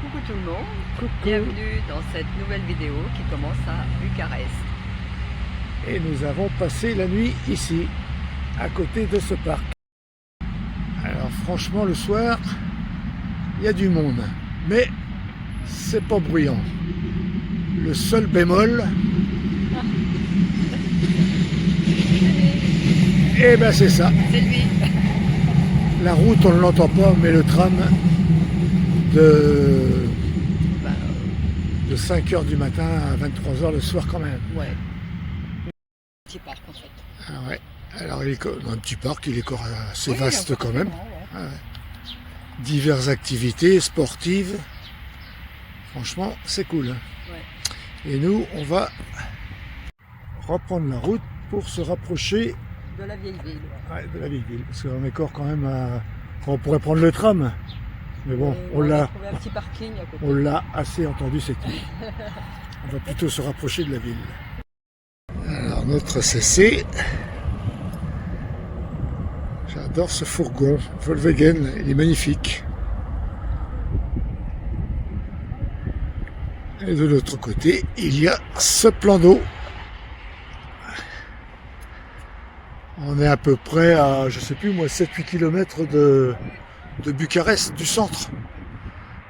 Coucou tout le monde, Coucou. bienvenue dans cette nouvelle vidéo qui commence à Bucarest. Et nous avons passé la nuit ici, à côté de ce parc. Alors franchement le soir, il y a du monde, mais c'est pas bruyant. Le seul bémol, et ben c'est ça. C'est lui. La route on ne l'entend pas, mais le tram de 5h du matin à 23h le soir quand même. Ouais. Petit parc en fait. Ah ouais. Alors il est un petit parc, il est assez Oui, vaste quand même. ouais. Ah ouais. Diverses activités sportives. Franchement, c'est cool. Ouais. Et nous, on va reprendre la route pour se rapprocher De la vieille ville. Ouais. de la vieille ville. Parce qu'on est encore quand même à... On pourrait prendre le tram. Mais bon, Et on l'a. a trouvé un petit parking à côté. On l'a assez entendu cette nuit. On va plutôt se rapprocher de la ville. Alors notre CC, j'adore ce fourgon Volkswagen, il est magnifique. Et de l'autre côté, il y a ce plan d'eau. On est à peu près à, je sais plus moi, 7-8 km de Bucarest, du centre.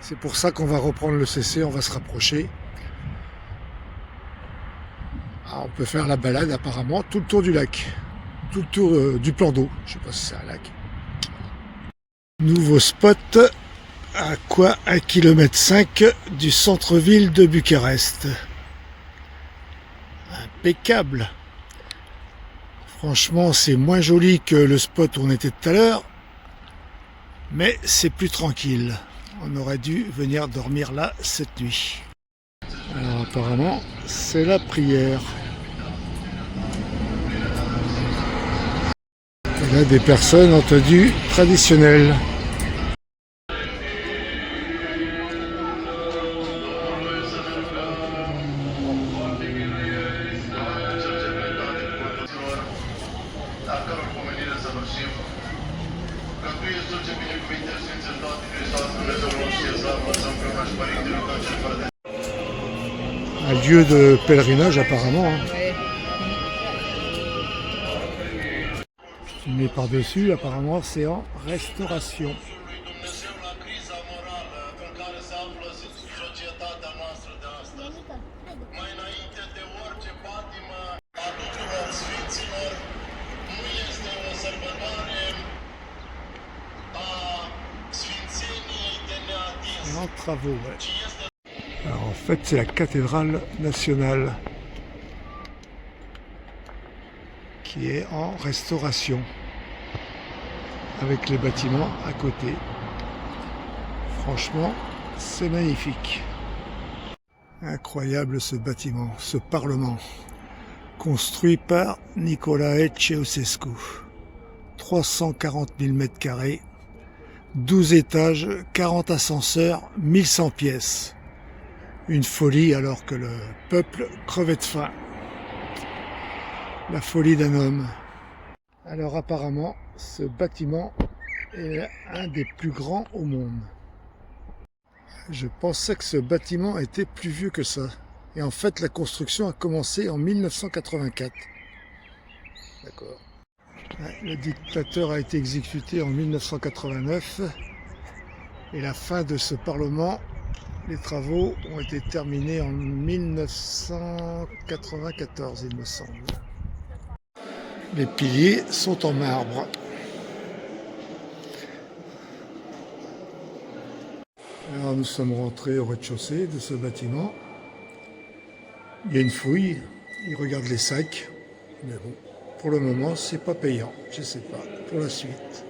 C'est pour ça qu'on va reprendre le CC, on va se rapprocher. Ah, on peut faire la balade apparemment tout le tour du lac, tout le tour du plan d'eau. Je sais pas si c'est un lac. Nouveau spot à quoi 1,5 km du centre-ville de Bucarest. Impeccable. Franchement, c'est moins joli que le spot où on était tout à l'heure, mais c'est plus tranquille. On aurait dû venir dormir là cette nuit. Alors apparemment, c'est la prière. Il y a des personnes en tenue traditionnelle. Un lieu de pèlerinage apparemment. Ouais. Mais par-dessus, apparemment, c'est en restauration. En travaux, ouais. Alors en fait, c'est la cathédrale nationale qui est en restauration avec les bâtiments à côté. Franchement, c'est magnifique. Incroyable ce bâtiment, ce parlement, construit par Nicolae Ceausescu. 340 000 m², 12 étages, 40 ascenseurs, 1100 pièces. Une folie alors que le peuple crevait de faim. La folie d'un homme. Alors apparemment, ce bâtiment est un des plus grands au monde. Je pensais que ce bâtiment était plus vieux que ça. Et en fait, la construction a commencé en 1984. D'accord. Le dictateur a été exécuté en 1989. Et la fin de ce parlement, les travaux ont été terminés en 1994, il me semble. Les piliers sont en marbre. Alors nous sommes rentrés au rez-de-chaussée de ce bâtiment. Il y a une fouille, ils regardent les sacs, mais bon, pour le moment c'est pas payant, je sais pas, pour la suite.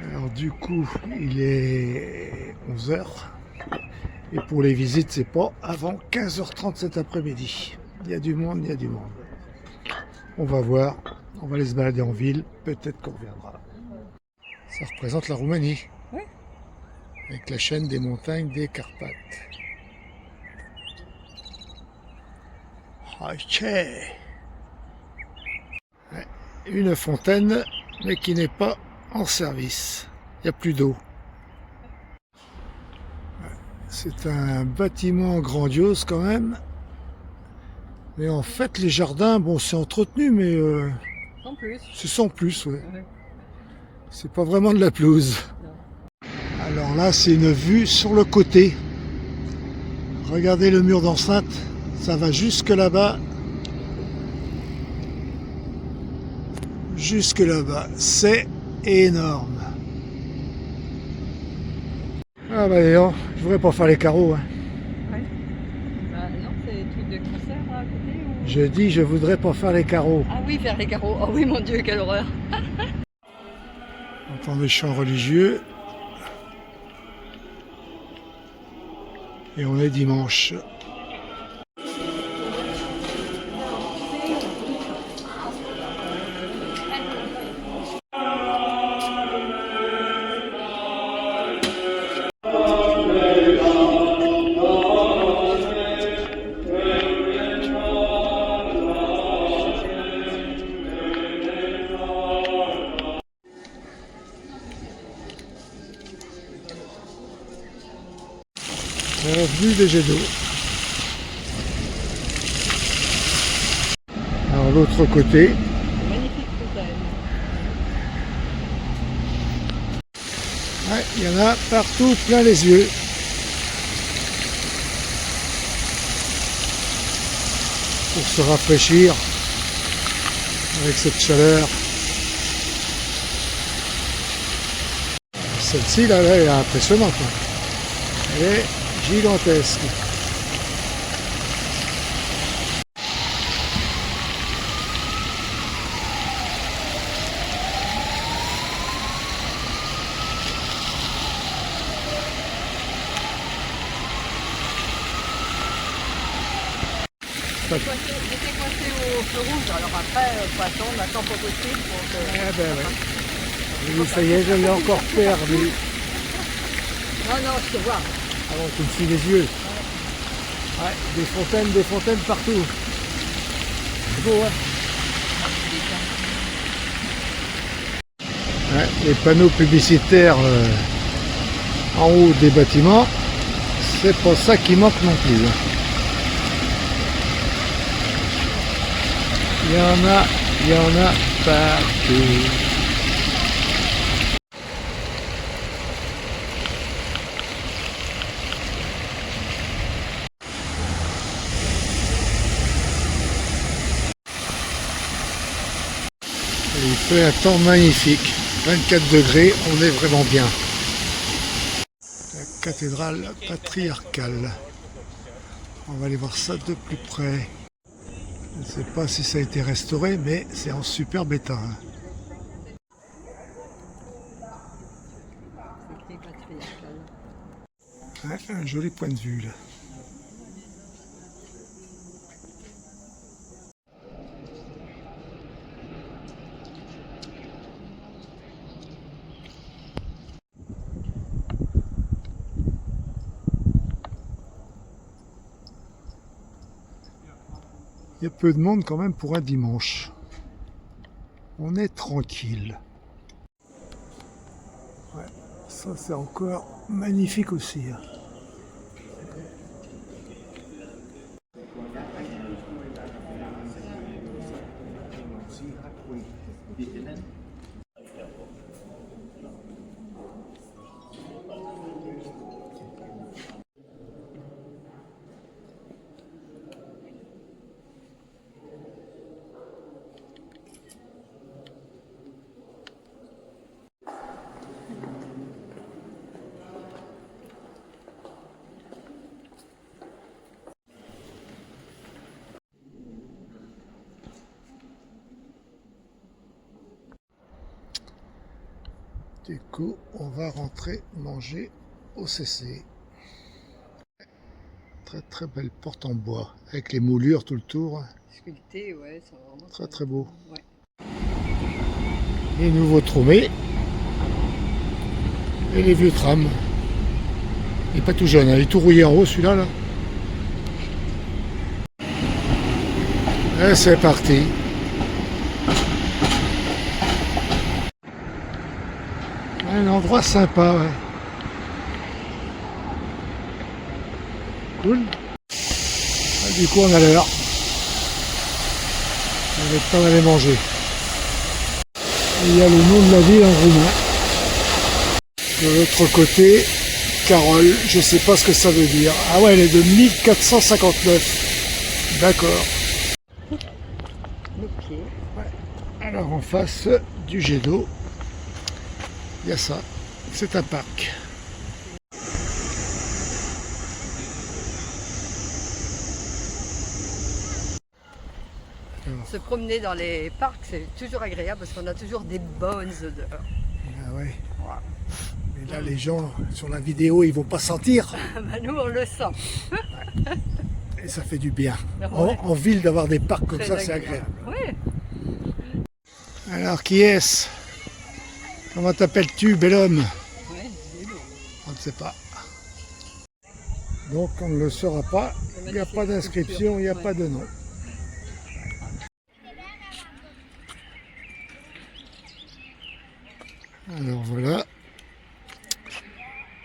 Alors du coup, il est 11h, et pour les visites c'est pas avant 15h30 cet après-midi. Il y a du monde, il y a du monde. On va voir, on va aller se balader en ville, peut-être qu'on reviendra. Ça représente la Roumanie. Oui. Avec la chaîne des montagnes des Carpates. Une fontaine, mais qui n'est pas en service. Il n'y a plus d'eau. C'est un bâtiment grandiose quand même. Mais en fait, les jardins, bon, c'est entretenu, mais Sans plus. c'est sans plus, ouais. Ouais. C'est pas vraiment de la pelouse. Alors là, c'est une vue sur le côté. Regardez le mur d'enceinte, ça va jusque là-bas. Jusque là-bas, c'est énorme. Ah bah d'ailleurs, je voudrais pas faire les carreaux. Hein. Ouais. Bah, non, c'est des trucs de concert à côté ou... Je dis, je voudrais pas faire les carreaux. Ah oui, faire les carreaux. Oh oui, mon Dieu, quelle horreur. On entend des chants religieux. Et on est dimanche. Revenu des jets d'eau. Alors l'autre côté, Magnifique fontaine. ouais, il y en a partout plein les yeux. Pour se rafraîchir avec cette chaleur. Celle-ci là, elle est impressionnante. Hein. Elle est gigantesque. J'étais coincé au feu rouge, alors après, poisson, on attend pas possible. Donc, Ah ben ouais. Oui, ça y est, je l'ai encore perdu. Non, non, je te vois. Ah bon, tu me files les yeux. Ouais, des fontaines partout. C'est beau, hein? Ouais, les panneaux publicitaires en haut des bâtiments, c'est pas ça qui manque non plus. Il y en a partout. Et il fait un temps magnifique, 24 degrés, on est vraiment bien. La cathédrale patriarcale. On va aller voir ça de plus près. Je ne sais pas si ça a été restauré, mais c'est en superbe état. Hein. C'est écrit patriarcal. Ouais, un joli point de vue là. Il y a peu de monde quand même pour un dimanche. On est tranquille. Ouais, ça c'est encore magnifique aussi. Hein. Du coup, on va rentrer manger au CC. Très très belle porte en bois, avec les moulures tout le tour. Sculpté, ouais, c'est vraiment... Très très beau. Ouais. Les nouveaux tromés. Et les vieux trams. Il n'est pas tout jeune, hein. Il est tout rouillé en haut celui-là. Là. Et c'est parti. Un endroit sympa, ouais. cool. Ah, du coup, on a l'heure. On va pas aller manger. Et il y a le nom de la ville en roumain. De l'autre côté, Carole, je sais pas ce que ça veut dire. Ah ouais, elle est de 1459. D'accord. Ouais. Alors en face du jet d'eau, il y a ça. C'est un parc. Se promener dans les parcs, c'est toujours agréable parce qu'on a toujours des bonnes odeurs. Ah ouais. Mais là, les gens sur la vidéo, ils vont pas sentir. Bah, nous, on le sent. Et ça fait du bien. Ouais. En ville, d'avoir des parcs comme Très ça, c'est agréable. Oui. Alors, qui est-ce? Comment t'appelles-tu, bel homme? Ouais, On ne sait pas. Donc, on ne le saura pas. Il n'y a pas d'inscription, il n'y a pas de nom. Alors voilà,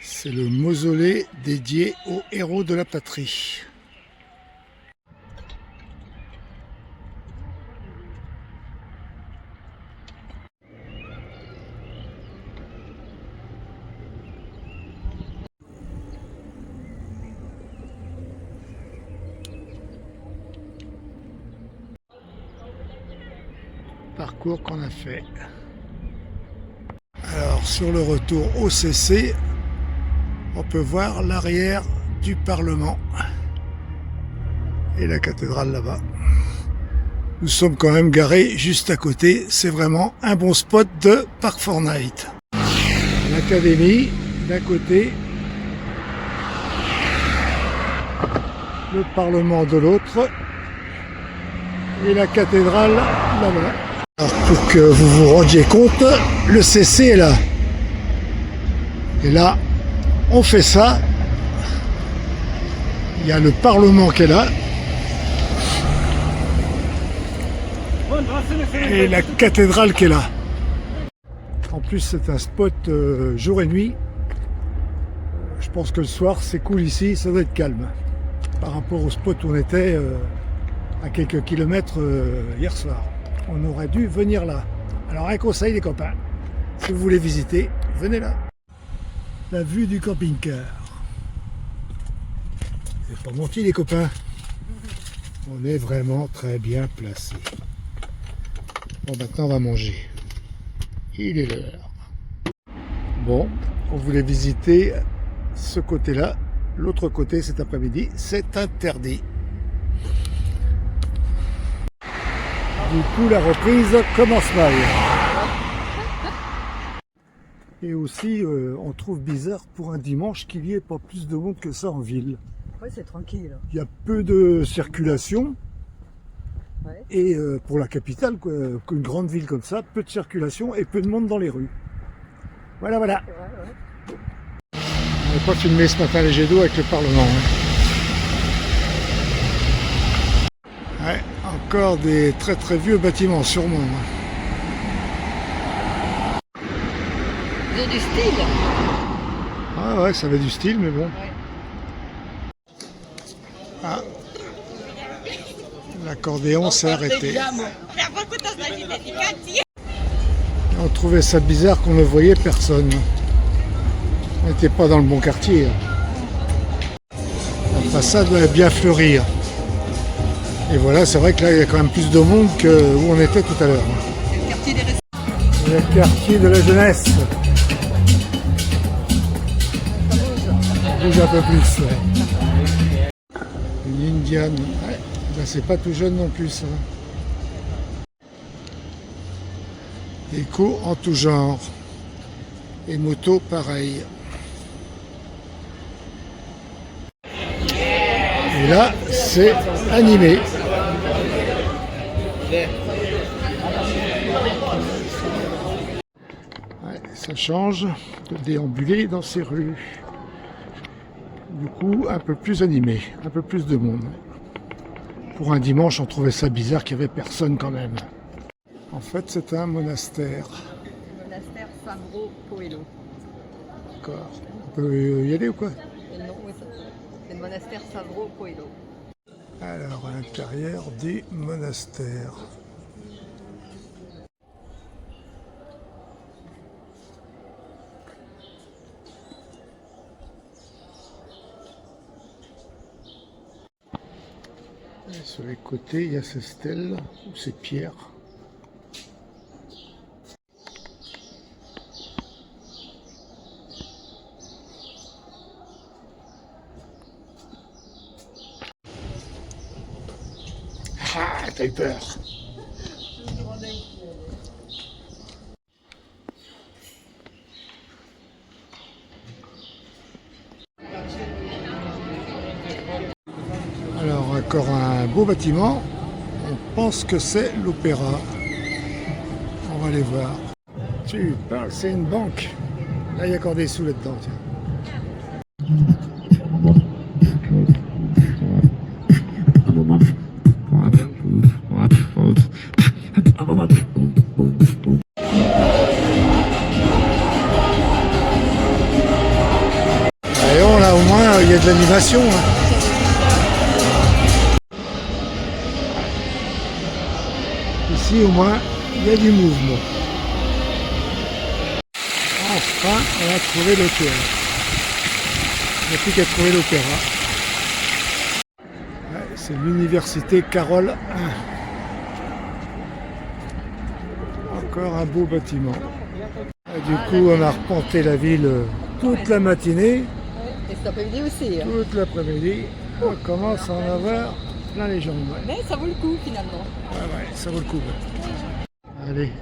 c'est le mausolée dédié aux héros de la patrie. Parcours qu'on a fait. Alors sur le retour au CC, on peut voir l'arrière du Parlement et la cathédrale là-bas. Nous sommes quand même garés juste à côté, c'est vraiment un bon spot de Park Fortnite. L'académie d'un côté, le Parlement de l'autre et la cathédrale là-bas. Alors pour que vous vous rendiez compte, le CC est là. Et là, on fait ça. Il y a le Parlement qui est là. Et la cathédrale qui est là. En plus, c'est un spot jour et nuit. Je pense que le soir, c'est cool ici, ça doit être calme. Par rapport au spot où on était à quelques kilomètres hier soir. On aurait dû venir là. Alors un conseil les copains, si vous voulez visiter, venez là. La vue du camping-car. C'est pas menti les copains. On est vraiment très bien placé. Bon, maintenant on va manger. Il est l'heure. Bon, on voulait visiter ce côté-là. L'autre côté cet après-midi, c'est interdit. Du coup, la reprise commence mal. Et aussi, on trouve bizarre pour un dimanche qu'il n'y ait pas plus de monde que ça en ville. Oui, c'est tranquille. Il y a peu de circulation. Ouais. Et pour la capitale, quoi, une grande ville comme ça, peu de circulation et peu de monde dans les rues. Voilà, voilà. Ouais. On n'a pas filmé ce matin les jets d'eau avec le Parlement. Ouais, encore des très très vieux bâtiments, sûrement. Ils ont du style. Ah ouais, ça avait du style, mais bon. Ouais. Ah. L'accordéon s'est arrêté. On trouvait ça bizarre qu'on ne voyait personne. On n'était pas dans le bon quartier. La façade va bien fleurir. Et voilà, c'est vrai que là, il y a quand même plus de monde que où on était tout à l'heure. C'est le quartier des restaurants. Le quartier de la jeunesse. Ça bouge un peu plus. Ouais. Une Indiane. Ouais. Ben, c'est pas tout jeune non plus. Ça. Écho en tout genre. Et moto pareil. Et là, c'est animé. Ouais, ça change de déambuler dans ces rues. Du coup, un peu plus animé, un peu plus de monde. Pour un dimanche, on trouvait ça bizarre qu'il n'y avait personne quand même. En fait, c'est un monastère. Le monastère Fabro Coelho. D'accord. On peut y aller ou quoi? Et non, oui, c'est le monastère Savro Coelho. Alors, à l'intérieur du monastère. Et sur les côtés, il y a ces stèles ou ces pierres. Ah, t'as eu peur. Alors, encore un beau bâtiment. On pense que c'est l'opéra. On va aller voir. Tu parles, c'est une banque. Là, il y a encore des sous là-dedans. Tiens. Voyons, là, au moins, il y a de l'animation. Ici, au moins, il y a du mouvement. Enfin, on a trouvé l'opéra. Il n'y a plus qu'à trouver l'opéra. Ouais, c'est l'université Carole I. Encore un beau bâtiment. Et du coup, on a arpenté la ville toute la matinée. Et cet après-midi aussi. Hein. Toute l'après-midi. On commence à en avoir plein les jambes. Ouais. Mais ça vaut le coup finalement. Ouais, ça vaut le coup. Ouais. Allez,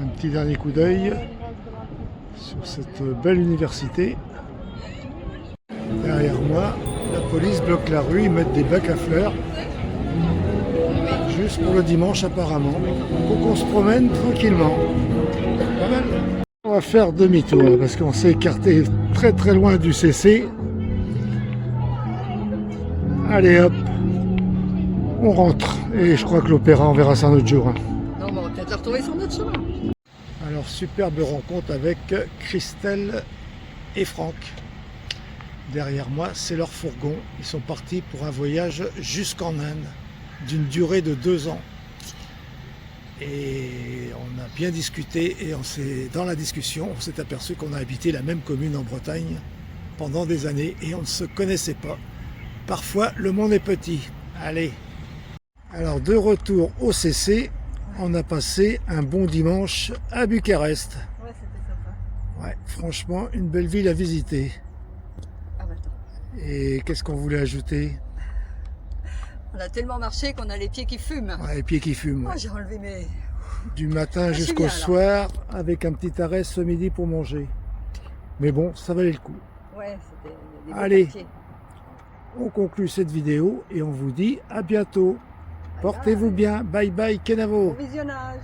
un petit dernier coup d'œil sur cette belle université. Derrière moi, la police bloque la rue, ils mettent des bacs à fleurs. Juste pour le dimanche apparemment. Pour qu'on se promène tranquillement. Pas mal. On va faire demi-tour parce qu'on s'est écarté très très loin du CC. Allez hop, on rentre. Et je crois que l'opéra, on verra ça un autre jour. Hein. Non, mais on va peut-être le retrouver sur notre chemin. Alors, superbe rencontre avec Christelle et Franck. Derrière moi, c'est leur fourgon. Ils sont partis pour un voyage jusqu'en Inde, d'une durée de 2 ans. Et on a bien discuté et dans la discussion, on s'est aperçu qu'on a habité la même commune en Bretagne pendant des années et on ne se connaissait pas. Parfois, le monde est petit. Allez. Alors, de retour au CC, on a passé un bon dimanche à Bucarest. Ouais, c'était sympa. Ouais, franchement, une belle ville à visiter. Ah bah attends. Et qu'est-ce qu'on voulait ajouter? On a tellement marché qu'on a les pieds qui fument. Ouais, les pieds qui fument. Moi, Ouais. j'ai enlevé mes... Du matin jusqu'au bien, soir, avec un petit arrêt ce midi pour manger. Mais bon, ça valait le coup. Ouais, c'était des beaux Allez. quartiers. On conclut cette vidéo et on vous dit à bientôt. Portez-vous bien. Bye bye Kenavo. Bon visionnage.